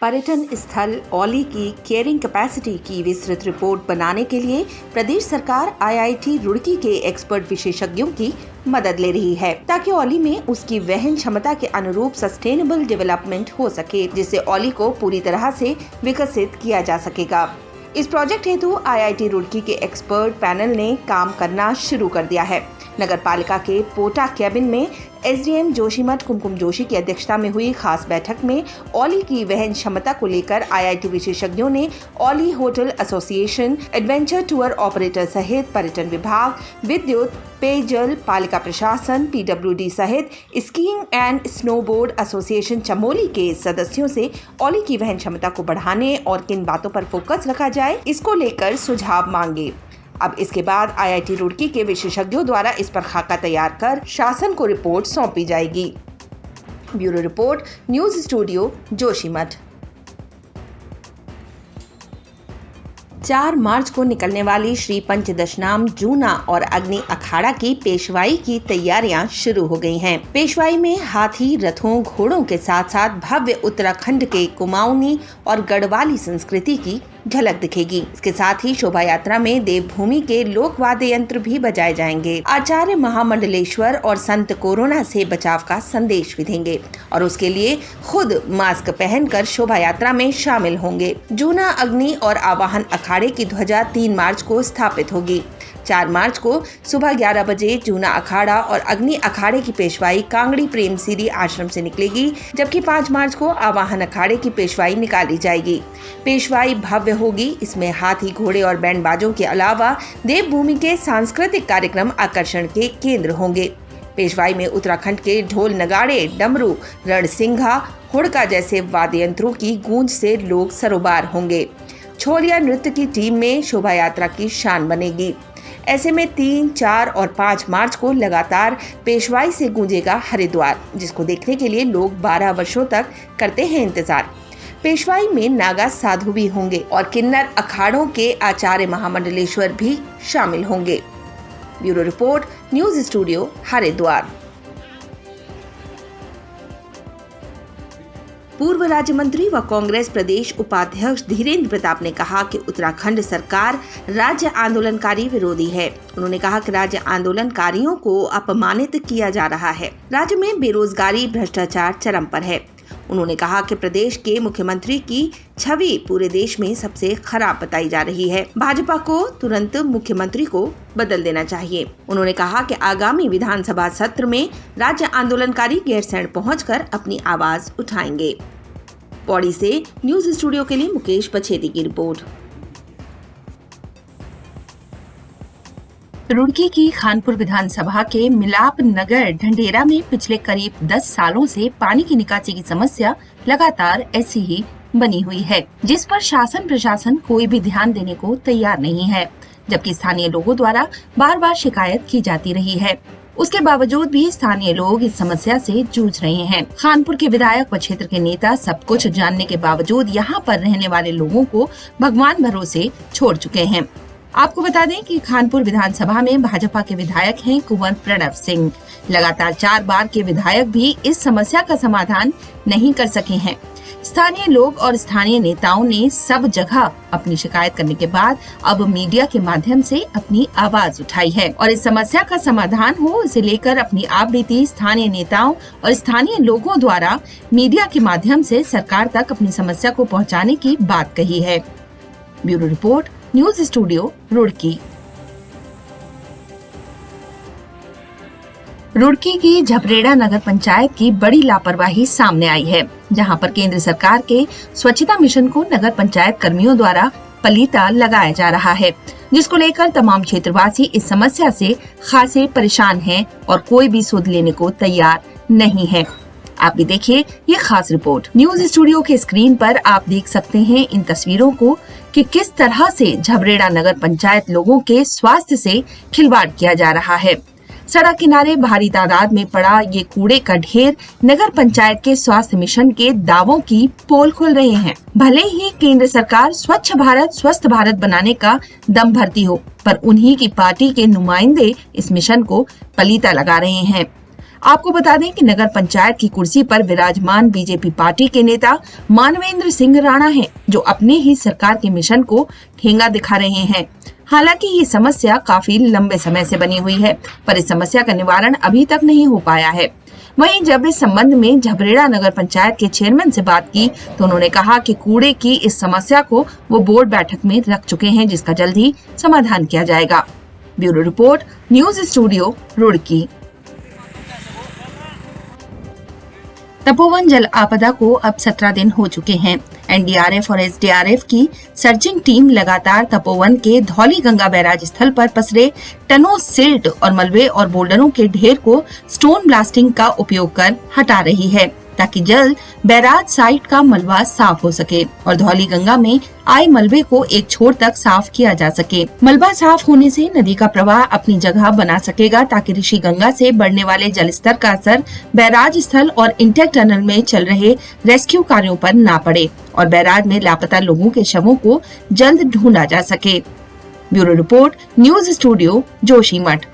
पर्यटन स्थल औली की कैरिंग कैपेसिटी की विस्तृत रिपोर्ट बनाने के लिए प्रदेश सरकार आईआईटी रुड़की के एक्सपर्ट विशेषज्ञों की मदद ले रही है, ताकि औली में उसकी वहन क्षमता के अनुरूप सस्टेनेबल डेवलपमेंट हो सके, जिससे औली को पूरी तरह से विकसित किया जा सकेगा। इस प्रोजेक्ट हेतु आईआईटी रुड़की के एक्सपर्ट पैनल ने काम करना शुरू कर दिया है। नगर पालिका के पोटा कैबिन में एसडीएम जोशीमठ कुमकुम जोशी की अध्यक्षता में हुई खास बैठक में औली की वहन क्षमता को लेकर आईआईटी विशेषज्ञों ने Auli hotel association, adventure tour operator सहित पर्यटन विभाग, विद्युत, पेयजल, पालिका प्रशासन, पीडब्ल्यूडी सहित skiing and snowboard association Chamoli के सदस्यों से औली की वहन क्षमता को बढ़ाने और किन बातों पर फोकस रखा जाए, इसको लेकर सुझाव मांगे। अब इसके बाद आईआईटी रुड़की के विशेषज्ञों द्वारा इस पर खाका तैयार कर शासन को रिपोर्ट सौंपी जाएगी। Bureau report, news studio, Joshimath. 4 मार्च को निकलने वाली श्री पंचदशनाम जूना और अग्नि अखाड़ा की पेशवाई की तैयारियां शुरू हो गई हैं। पेशवाई में हाथी, रथों, घोड़ों के साथ साथ भव्य उत्तराखंड के कुमाऊनी और गढ़वाली संस्कृति की झलक दिखेगी। इसके साथ ही शोभा यात्रा में देवभूमि के लोक वाद्य यंत्र भी बजाए जाएंगे। आचार्य महामंडलेश्वर और संत कोरोना से बचाव का संदेश भी देंगे और उसके लिए खुद मास्क पहनकर शोभा यात्रा में शामिल होंगे। जूना, अग्नि और आवाहन अखाड़े की ध्वजा 3 मार्च को स्थापित होगी। 4 मार्च को सुबह 11 बजे जूना अखाड़ा और अग्नि अखाड़े की पेशवाई कांगड़ी प्रेम सीरी आश्रम से निकलेगी, जबकि 5 मार्च को आवाहन अखाड़े की पेशवाई निकाली जाएगी। पेशवाई भव्य होगी। इसमें हाथी, घोड़े और बैंड बाजों के अलावा देवभूमि के सांस्कृतिक कार्यक्रम आकर्षण के केंद्र होंगे। पेशवाई में उत्तराखंड के ढोल, नगाड़े, डमरू, रणसिंघा, हुड़का जैसे वाद्य यंत्रों की गूंज से लोग सरोबार होंगे। छोलिया नृत्य की टीम में शोभा यात्रा की शान बनेगी। ऐसे में 3, 4 और 5 मार्च को लगातार पेशवाई से गूंजेगा हरिद्वार, जिसको देखने के लिए लोग 12 वर्षों तक करते हैं इंतजार। पेशवाई में नागा साधु भी होंगे और किन्नर अखाड़ों के आचार्य महामंडलेश्वर भी शामिल होंगे। Bureau report, news studio, Haridwar. पूर्व राज्य मंत्री व कांग्रेस प्रदेश उपाध्यक्ष धीरेन्द्र प्रताप ने कहा कि उत्तराखंड सरकार राज्य आंदोलनकारी विरोधी है। उन्होंने कहा कि राज्य आंदोलनकारियों को अपमानित किया जा रहा है। राज्य में बेरोजगारी, भ्रष्टाचार चरम पर है। उन्होंने कहा कि प्रदेश के मुख्यमंत्री की छवि पूरे देश में सबसे खराब बताई जा रही है। भाजपा को तुरंत मुख्यमंत्री को बदल देना चाहिए। उन्होंने कहा कि आगामी विधानसभा सत्र में राज्य आंदोलनकारी गैरसैंण पहुंचकर अपनी आवाज उठाएंगे। पौड़ी से न्यूज स्टूडियो के लिए मुकेश पछेती की रिपोर्ट। रुड़की की खानपुर विधानसभा के मिलाप नगर ढंढेरा में पिछले करीब 10 सालों से पानी की निकासी की समस्या लगातार ऐसी ही बनी हुई है, जिस पर शासन प्रशासन कोई भी ध्यान देने को तैयार नहीं है, जबकि स्थानीय लोगों द्वारा बार बार शिकायत की जाती रही है। उसके बावजूद भी स्थानीय लोग इस समस्या से जूझ रहे हैं। खानपुर के विधायक व क्षेत्र के नेता सब कुछ जानने के बावजूद यहाँ पर रहने वाले लोगों को भगवान भरोसे छोड़ चुके हैं। आपको बता दें कि खानपुर विधानसभा में भाजपा के विधायक हैं कुंवर प्रणव सिंह। लगातार 4 बार के विधायक भी इस समस्या का समाधान नहीं कर सके हैं। स्थानीय लोग और स्थानीय नेताओं ने सब जगह अपनी शिकायत करने के बाद अब मीडिया के माध्यम से अपनी आवाज उठाई है और इस समस्या का समाधान हो, इसे लेकर अपनी आवृत्ति स्थानीय नेताओं और स्थानीय लोगों द्वारा मीडिया के माध्यम से सरकार तक अपनी समस्या को पहुंचाने की बात कही है। Bureau report, news studio, Roorkee. Roorkee की झबरेड़ा नगर पंचायत की बड़ी लापरवाही सामने आई है, जहां पर केंद्र सरकार के स्वच्छता मिशन को नगर पंचायत कर्मियों द्वारा पलीता लगाया जा रहा है, जिसको लेकर तमाम क्षेत्रवासी इस समस्या से खासे परेशान हैं और कोई भी सुध लेने को तैयार नहीं है। आप भी देखिए ये खास रिपोर्ट। न्यूज स्टूडियो के स्क्रीन पर आप देख सकते हैं इन तस्वीरों को कि किस तरह से झबरेड़ा नगर पंचायत लोगों के स्वास्थ्य से खिलवाड़ किया जा रहा है। सड़क किनारे भारी तादाद में पड़ा ये कूड़े का ढेर नगर पंचायत के स्वास्थ्य मिशन के दावों की पोल खोल रहे हैं। भले ही केंद्र सरकार स्वच्छ भारत, स्वस्थ भारत बनाने का दम भरती हो, पर उन्हीं की पार्टी के नुमाइंदे इस मिशन को पलीता लगा रहे हैं। आपको बता दें कि नगर पंचायत की कुर्सी पर विराजमान बीजेपी पार्टी के नेता मानवेंद्र सिंह राणा हैं, जो अपने ही सरकार के मिशन को ठेंगा दिखा रहे हैं। हालांकि ये समस्या काफी लंबे समय से बनी हुई है, पर इस समस्या का निवारण अभी तक नहीं हो पाया है। वहीं जब इस संबंध में झबरेड़ा नगर पंचायत के चेयरमैन से बात की तो उन्होंने कहा कि कूड़े की इस समस्या को वो बोर्ड बैठक में रख चुके हैं, जिसका जल्द ही समाधान किया जाएगा। Bureau report, news studio, Roorkee. Tapovan जल आपदा को अब 17 दिन हो चुके हैं। एनडीआरएफ और एसडीआरएफ की सर्चिंग टीम लगातार तपोवन के धौली गंगा बैराज स्थल पर पसरे टनों सिल्ट और मलबे और बोल्डरों के ढेर को स्टोन ब्लास्टिंग का उपयोग कर हटा रही है, ताकि जल्द बैराज साइट का मलबा साफ हो सके और धौली गंगा में आए मलबे को एक छोर तक साफ किया जा सके। मलबा साफ होने से नदी का प्रवाह अपनी जगह बना सकेगा, ताकि ऋषि गंगा से बढ़ने वाले जल स्तर का असर बैराज स्थल और इंटेक टनल में चल रहे रेस्क्यू कार्यों पर न पड़े और बैराज में लापता लोगों के शवों को जल्द ढूंढा जा सके। Bureau report, news studio, Joshimath.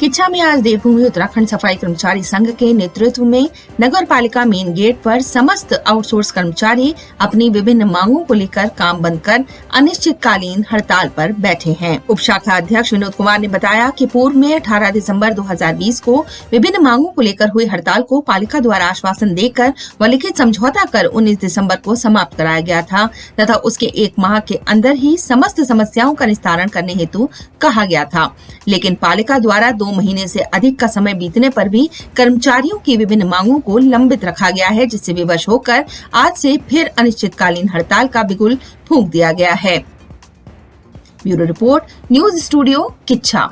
Kichha में आज देवभूमि उत्तराखंड सफाई कर्मचारी संघ के नेतृत्व में नगर पालिका मेन गेट पर समस्त आउटसोर्स कर्मचारी अपनी विभिन्न मांगों को लेकर काम बंद कर अनिश्चितकालीन हड़ताल पर बैठे हैं। उपशाखा अध्यक्ष विनोद कुमार ने बताया कि पूर्व में 18 दिसंबर 2020 को विभिन्न मांगों को लेकर हुई हड़ताल को पालिका द्वारा आश्वासन देकर व लिखित समझौता कर 19 दिसंबर को समाप्त कराया गया था तथा उसके एक माह के अंदर ही समस्त समस्याओं का निस्तारण करने हेतु कहा गया था, लेकिन पालिका द्वारा 2 महीने से अधिक का समय बीतने पर भी कर्मचारियों की विभिन्न मांगों को लंबित रखा गया है, जिससे विवश होकर आज से फिर अनिश्चितकालीन हड़ताल का बिगुल फूंक दिया गया है। Bureau report, news studio, Kichha.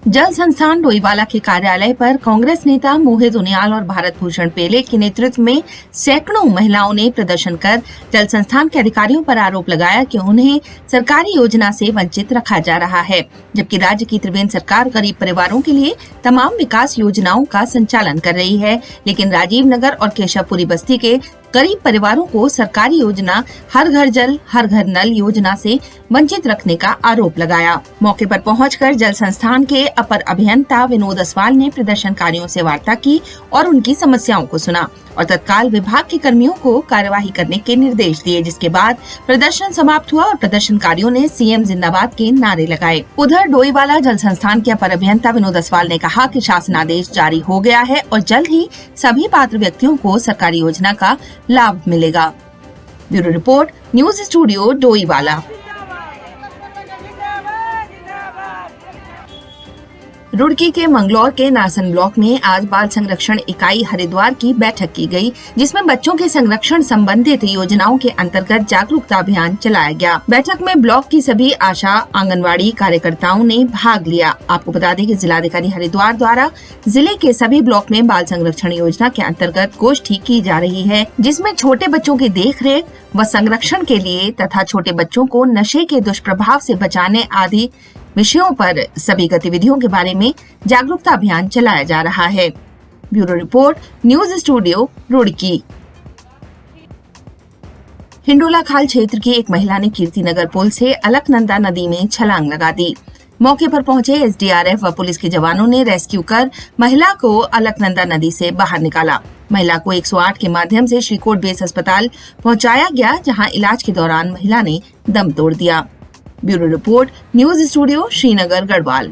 जल संस्थान डोईवाला के कार्यालय पर कांग्रेस नेता मोहित उनियाल और भारत भूषण पेले के नेतृत्व में सैकड़ों महिलाओं ने प्रदर्शन कर जल संस्थान के अधिकारियों पर आरोप लगाया कि उन्हें सरकारी योजना से वंचित रखा जा रहा है, जबकि राज्य की त्रिवेंद्र सरकार गरीब परिवारों के लिए तमाम विकास योजनाओं का संचालन कर रही है, लेकिन राजीव नगर और केशवपुरी बस्ती के गरीब परिवारों को सरकारी योजना हर घर जल हर घर नल योजना से वंचित रखने का आरोप लगाया। मौके पर पहुंचकर जल संस्थान के अपर अभियंता विनोद असवाल ने प्रदर्शनकारियों से वार्ता की और उनकी समस्याओं को सुना और तत्काल विभाग के कर्मियों को कार्यवाही करने के निर्देश दिए, जिसके बाद प्रदर्शन समाप्त हुआ और प्रदर्शनकारियों ने सीएम जिंदाबाद के नारे लगाए। उधर डोईवाला जल संस्थान के अपर अभियंता विनोद असवाल ने कहा कि शासनादेश जारी हो गया है और जल्द ही सभी पात्र व्यक्तियों को सरकारी योजना का लाभ मिलेगा। Bureau report, news studio, Doiwala. Roorkee के मंगलौर के नासन ब्लॉक में आज बाल संरक्षण इकाई हरिद्वार की बैठक की गई, जिसमें बच्चों के संरक्षण संबंधित योजनाओं के अंतर्गत जागरूकता अभियान चलाया गया। बैठक में ब्लॉक की सभी आशा आंगनवाड़ी कार्यकर्ताओं ने भाग लिया। आपको बता दें कि जिलाधिकारी हरिद्वार द्वारा जिले के सभी ब्लॉक में बाल संरक्षण योजना के अंतर्गत गोष्ठी की जा रही है, जिसमें छोटे बच्चों की देखरेख व संरक्षण के लिए तथा छोटे बच्चों को नशे के दुष्प्रभाव से बचाने आदि विषयों पर सभी गतिविधियों के बारे में जागरूकता अभियान चलाया जा रहा है। Bureau report, news studio, Roorkee. Hindola खाल क्षेत्र की एक महिला ने कीर्तिनगर पुल से अलकनंदा नदी में छलांग लगा दी। मौके पर पहुंचे एसडीआरएफ व पुलिस के जवानों ने रेस्क्यू कर महिला को अलकनंदा नदी से बाहर निकाला। महिला को 108 के माध्यम से श्रीकोट बेस अस्पताल पहुंचाया गया, जहां इलाज के दौरान महिला ने दम तोड़ दिया। Bureau report, news studio, Srinagar, Garhwal.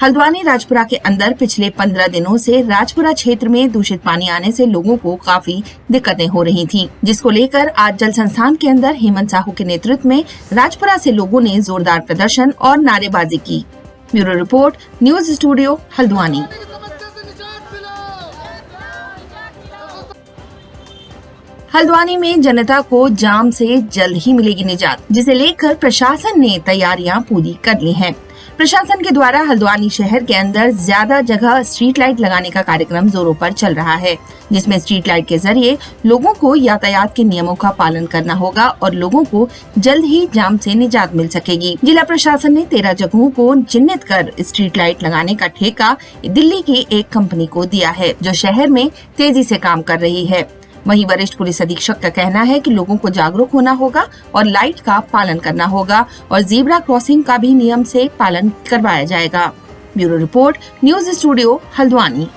Haldwani Rajpura के अंदर पिछले 15 दिनों से राजपुरा क्षेत्र में दूषित पानी आने से लोगों को काफी दिक्कतें हो रही थीं, जिसको लेकर आज जल संस्थान के अंदर हेमंत साहू के नेतृत्व में राजपुरा से लोगों ने जोरदार प्रदर्शन और नारेबाजी की। Bureau report, news studio, Haldwani. Haldwani में जनता को जाम से जल्द ही मिलेगी निजात, जिसे लेकर प्रशासन ने तैयारियां पूरी कर ली हैं। प्रशासन के द्वारा हल्द्वानी शहर के अंदर ज्यादा जगह स्ट्रीट लाइट लगाने का कार्यक्रम जोरों पर चल रहा है, जिसमें स्ट्रीट लाइट के जरिए लोगों को यातायात के नियमों का पालन करना होगा और लोगों को जल्द ही जाम से निजात मिल सकेगी। जिला प्रशासन ने 13 जगहों को चिन्हित कर स्ट्रीट लाइट लगाने का ठेका दिल्ली की एक कंपनी को दिया है, जो शहर में तेजी से काम कर रही है। वहीं वरिष्ठ पुलिस अधीक्षक का कहना है कि लोगों को जागरूक होना होगा और लाइट का पालन करना होगा और ज़ेब्रा क्रॉसिंग का भी नियम से पालन करवाया जाएगा। Bureau report, news studio, Haldwani.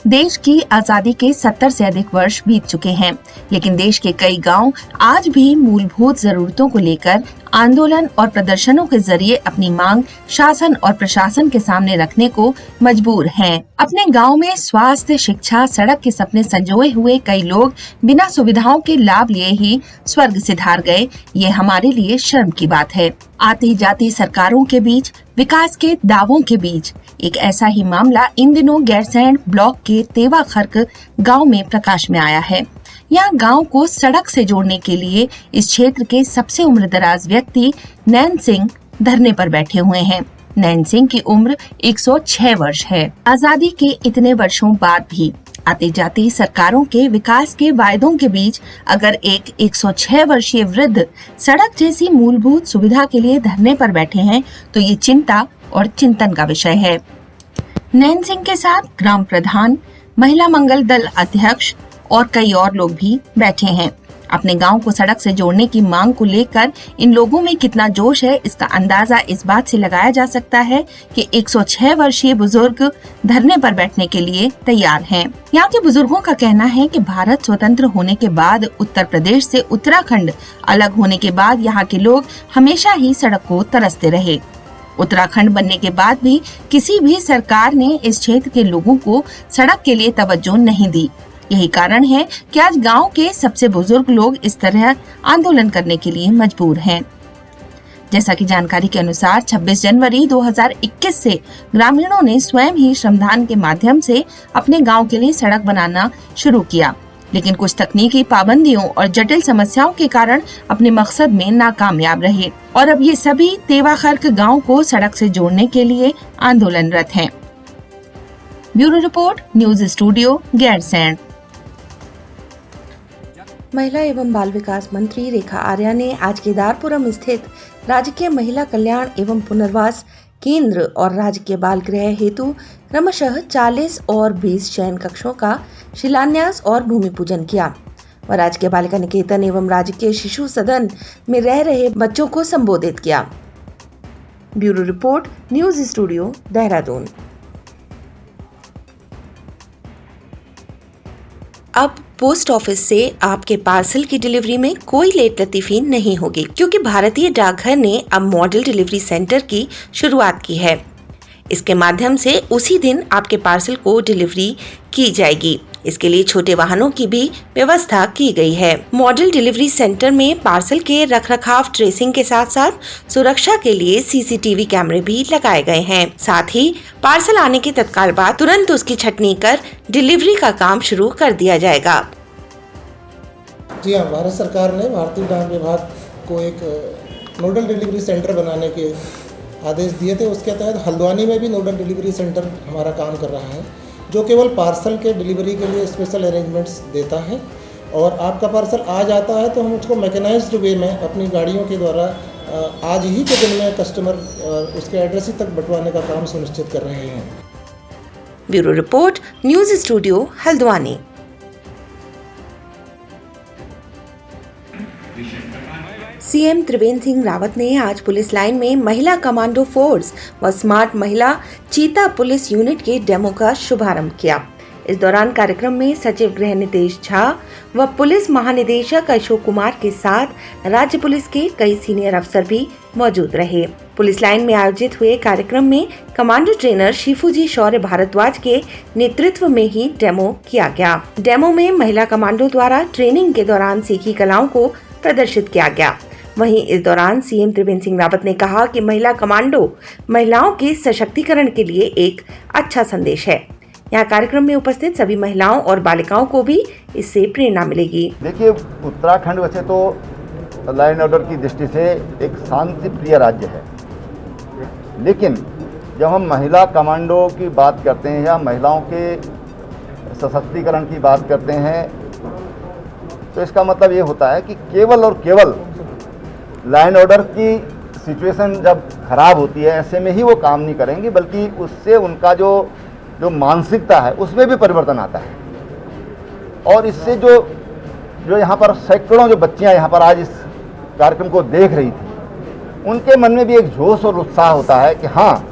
देश की आजादी के 70 से अधिक वर्ष बीत चुके हैं, लेकिन देश के कई गांव आज भी मूलभूत जरूरतों को लेकर आंदोलन और प्रदर्शनों के जरिए अपनी मांग शासन और प्रशासन के सामने रखने को मजबूर हैं। अपने गांव में स्वास्थ्य, शिक्षा, सड़क के सपने संजोए हुए कई लोग बिना सुविधाओं के लाभ लिए ही स्वर्ग सिधार गए। ये हमारे लिए शर्म की बात है। आती जाती सरकारों के बीच, विकास के दावों के बीच एक ऐसा ही मामला इन दिनों गैरसैंण ब्लॉक के तेवा खर्क गाँव में प्रकाश में आया है। यहाँ गांव को सड़क से जोड़ने के लिए इस क्षेत्र के सबसे उम्रदराज व्यक्ति नैन सिंह धरने पर बैठे हुए हैं। नैन सिंह की उम्र 106 वर्ष है। आजादी के इतने वर्षों बाद भी आती जाती सरकारों के विकास के वायदों के बीच अगर एक 106 वर्षीय वृद्ध सड़क जैसी मूलभूत सुविधा के लिए धरने पर बैठे हैं, तो ये चिंता और चिंतन का विषय है। नैन सिंह के साथ ग्राम प्रधान, महिला मंगल दल अध्यक्ष और कई और लोग भी बैठे हैं। अपने गांव को सड़क से जोड़ने की मांग को लेकर इन लोगों में कितना जोश है, इसका अंदाजा इस बात से लगाया जा सकता है कि 106 वर्षीय बुजुर्ग धरने पर बैठने के लिए तैयार हैं। यहाँ के बुजुर्गों का कहना है कि भारत स्वतंत्र होने के बाद उत्तर प्रदेश से उत्तराखंड अलग होने के बाद यहाँ के लोग हमेशा ही सड़क को तरसते रहे। उत्तराखंड बनने के बाद भी किसी भी सरकार ने इस क्षेत्र के लोगों को सड़क के लिए तवज्जो नहीं दी। यही कारण है कि आज गांव के सबसे बुजुर्ग लोग इस तरह आंदोलन करने के लिए मजबूर हैं। जैसा कि जानकारी के अनुसार 26 जनवरी 2021 से ग्रामीणों ने स्वयं ही श्रमदान के माध्यम से अपने गांव के लिए सड़क बनाना शुरू किया, लेकिन कुछ तकनीकी पाबंदियों और जटिल समस्याओं के कारण अपने मकसद में नाकामयाब रहे और अब ये सभी तेवा खर्क गांव को सड़क से जोड़ने के लिए आंदोलनरत हैं। Bureau report, news studio, Gairsain. महिला एवं बाल विकास मंत्री रेखा आर्या ने आज केदारपुरम स्थित राजकीय महिला कल्याण एवं पुनर्वास केंद्र और राजकीय बाल गृह हेतु क्रमशः 40 और 20 शयन कक्षों का शिलान्यास और भूमि पूजन किया और राजकीय बालिका निकेतन एवं राजकीय शिशु सदन में रह रहे बच्चों को संबोधित किया। Bureau report, news studio, Dehradun. अब पोस्ट ऑफिस से आपके पार्सल की डिलीवरी में कोई लेट लतीफी नहीं होगी, क्योंकि भारतीय डाकघर ने अब मॉडल डिलीवरी सेंटर की शुरुआत की है। इसके माध्यम से उसी दिन आपके पार्सल को डिलीवरी की जाएगी। इसके लिए छोटे वाहनों की भी व्यवस्था की गई है। मॉडल डिलीवरी सेंटर में पार्सल के रखरखाव, ट्रेसिंग के साथ साथ सुरक्षा के लिए सीसीटीवी कैमरे भी लगाए गए हैं। साथ ही पार्सल आने के तत्काल बाद तुरंत उसकी छटनी कर डिलीवरी का काम शुरू कर दिया जाएगा। जी हाँ, भारत सरकार ने भारतीय डाक विभाग को एक नोडल डिलीवरी सेंटर बनाने के आदेश दिए थे। उसके तहत हल्द्वानी में भी नोडल डिलीवरी सेंटर हमारा काम कर रहा है, जो केवल पार्सल के डिलीवरी के लिए स्पेशल अरेंजमेंट्स देता है और आपका पार्सल आ जाता है तो हम उसको मैकेनाइज्ड वे में अपनी गाड़ियों के द्वारा आज ही के दिन में कस्टमर उसके एड्रेस तक बंटवाने का काम सुनिश्चित कर रहे हैं। Bureau report, news studio, Haldwani. CM Trivendra Singh Rawat ने आज पुलिस लाइन में महिला कमांडो फोर्स व स्मार्ट महिला चीता पुलिस यूनिट के डेमो का शुभारंभ किया। इस दौरान कार्यक्रम में सचिव गृह नितेश झा व पुलिस महानिदेशक अशोक कुमार के साथ राज्य पुलिस के कई सीनियर अफसर भी मौजूद रहे। पुलिस लाइन में आयोजित हुए कार्यक्रम में कमांडो ट्रेनर शिफूजी शौर्य भारद्वाज के नेतृत्व में ही डेमो किया गया। डेमो में महिला कमांडो द्वारा ट्रेनिंग के दौरान सीखी कलाओं को प्रदर्शित किया गया। वहीं इस दौरान सीएम त्रिवेंद्र सिंह रावत ने कहा कि महिला कमांडो महिलाओं के सशक्तिकरण के लिए एक अच्छा संदेश है। यहाँ कार्यक्रम में उपस्थित सभी महिलाओं और बालिकाओं को भी इससे प्रेरणा मिलेगी। देखिए, उत्तराखंड वैसे तो लॉ एंड ऑर्डर की दृष्टि से एक शांति प्रिय राज्य है, लेकिन जब हम महिला कमांडो की बात करते हैं या महिलाओं के सशक्तिकरण की बात करते हैं तो इसका मतलब ये होता है कि केवल और केवल लॉ एंड ऑर्डर की सिचुएशन जब खराब होती है ऐसे में ही वो काम नहीं करेंगी, बल्कि उससे उनका जो मानसिकता है उसमें भी परिवर्तन आता है। और इससे जो यहाँ पर सैकड़ों जो बच्चियाँ यहाँ पर आज इस कार्यक्रम को देख रही थी, उनके मन में भी एक जोश और उत्साह होता है कि हाँ,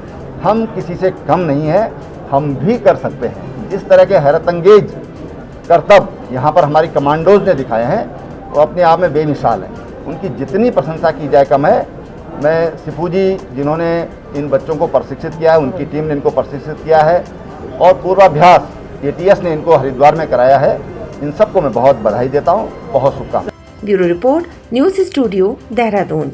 हम किसी से कम नहीं हैं, हम भी कर सकते हैं। जिस तरह के हैरतअंगेज करतब यहाँ पर हमारी कमांडोज ने दिखाए हैं वो अपने आप में बेमिसाल हैं। उनकी जितनी प्रशंसा की जाए कम है। मैं सिपू जी जिन्होंने इन बच्चों को प्रशिक्षित किया है, उनकी टीम ने इनको प्रशिक्षित किया है और पूर्वाभ्यास ATS ने इनको हरिद्वार में कराया है, इन सबको मैं बहुत बधाई देता हूँ, बहुत शुभकामनाएं। Bureau report, news studio, Dehradun.